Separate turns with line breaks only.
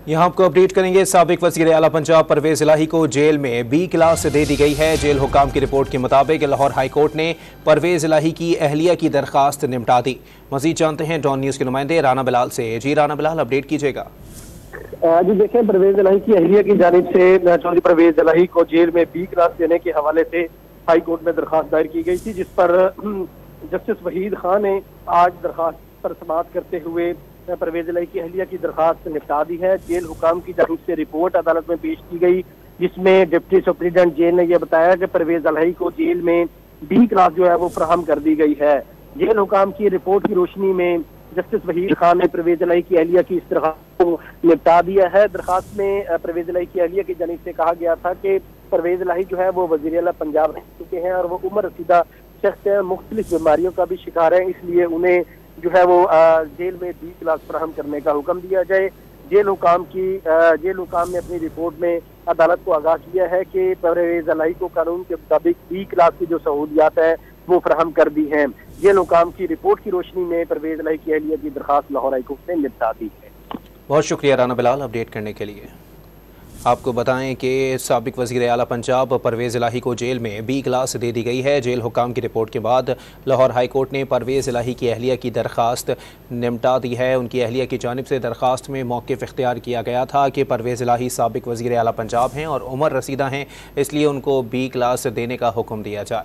यहाँ आपको अपडेट करेंगे। साबिक वज़ीर आला पंजाब परवेज इलाही को जेल में बी क्लास दे दी गई है। जेल हुकाम की रिपोर्ट के मुताबिक लाहौर हाई कोर्ट ने परवेज इलाही की अहलिया की दरखास्त निपटा दी। मजीद जानते हैं डॉन न्यूज़ के नुमाइंदे राना बिलाल से। जी राना बिलाल, अपडेट कीजिएगा।
जी देखें, परवेज इलाही की अहलिया की जानिब से चौधरी परवेज इलाही को जेल में बी क्लास देने के हवाले से हाई कोर्ट में दरखास्त दायर की गई थी, जिस पर जस्टिस वहीद खान ने आज दरखास्त पर समाअत करते हुए परवेज इलाही की अहलिया की दरखास्त निपटा दी है। जेल हुकाम की जानिब से रिपोर्ट अदालत में पेश की गई, जिसमें डिप्टी सुप्रीडेंट जेल ने यह बताया कि परवेज इलाही को जेल में बी क्लास जो है वो फराहम कर दी गई है। जेल हुकाम की रिपोर्ट की रोशनी में जस्टिस वहीद खान ने परवेज इलाही की अहलिया की इस दरखास्त को निपटा दिया है। दरखास्त में परवेज इलाही की अहलिया की जानिब से कहा गया था कि परवेज इलाही जो है वो वज़ीर आला पंजाब रह चुके हैं और वो उम्र रसीदा शख्स है, मुख्तलिफ बीमारियों का भी शिकार है, इसलिए उन्हें जो है वो जेल में बी क्लास फराहम करने का हुक्म दिया जाए। जेल हुकाम ने अपनी रिपोर्ट में अदालत को आगाह किया है कि परवेज इलाही को कानून के मुताबिक बी क्लास की जो सहूलियात है वो फराहम कर दी हैं। जेल हुकाम की रिपोर्ट की रोशनी में परवेज इलाही की अहलिया की दरखास्त लाहौर हाई कोर्ट ने निपटा दी है।
बहुत शुक्रिया राना बिलाल अपडेट करने के लिए। आपको बताएं कि साबिक वज़ीर आला पंजाब परवेज़ इलाही को जेल में बी क्लास दे दी गई है। जेल हुकाम की रिपोर्ट के बाद लाहौर हाई कोर्ट ने परवेज़ इलाही की अहलिया की दरखास्त निपटा दी है। उनकी अहलिया की जानिब से दरखास्त में मौक़िफ़ इख्तियार किया गया था कि परवेज़ इलाही साबिक वज़ीर आला पंजाब हैं और उम्र रसीदा हैं, इसलिए उनको बी क्लास देने का हुक्म दिया जाए।